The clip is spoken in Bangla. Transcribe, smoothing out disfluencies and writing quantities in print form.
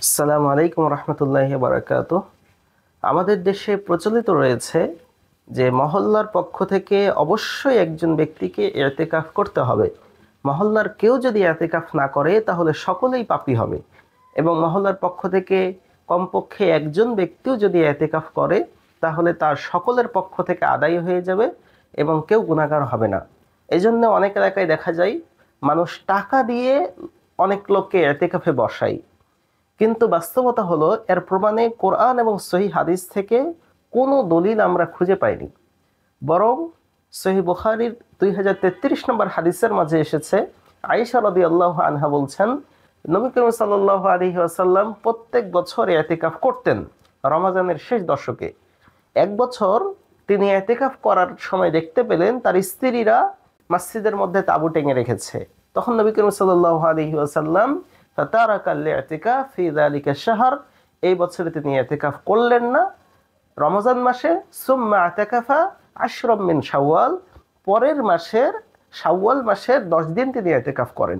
আসসালামু আলাইকুম রহমতুল্লাহি বারাকাতুহ। আমাদের দেশে প্রচলিত রয়েছে যে মহল্লার পক্ষ থেকে অবশ্যই একজন ব্যক্তিকে ইতিকাফ করতে হবে। মহল্লার কেউ যদি ইতিকাফ না করে তাহলে সকলেই পাপী হবে, এবং মহল্লার পক্ষ থেকে কমপক্ষে একজন ব্যক্তিও যদি ইতিকাফ করে তাহলে তার সকলের পক্ষ থেকে আদায় হয়ে যাবে এবং কেউ গুনাহগার হবে না। এই জন্য অনেক এলাকায় দেখা যায় মানুষ টাকা দিয়ে অনেক লোককে ইতিকাফে বসায়, কিন্তু বাস্তবতা হলো এর প্রমাণে কোরআন এবং সহিহ হাদিস থেকে কোনো দলিল আমরা খুঁজে পাইনি। বরং সহিহ বুখারীর 2033 নম্বর হাদিসের মাঝে এসেছে, আয়েশা রাদিয়াল্লাহু আনহা বলছেন, নবী করিম সাল্লাল্লাহু আলাইহি ওয়াসাল্লাম প্রত্যেক বছর ইতিকাফ করতেন রমজানের শেষ দশকে। এক বছর তিনি ইতিকাফ করার সময় দেখতে পেলেন তার স্ত্রীরা মসজিদের মধ্যে তাঁবু টেঙে রেখেছে। তখন নবী করিম সাল্লাল্লাহু আলাইহি ওয়াসাল্লাম ফাতারাকাল ইতিকাফ ফি যালিকা শাহর, এই বছরে তিনি ইতিকাফ করলেন না রমজান মাসে। সুম্মা আতাকাফা আশরাম মিন শাওয়াল, পরের মাসের শাওয়াল মাসের 10 দিন তিনি ইতিকাফ করেন।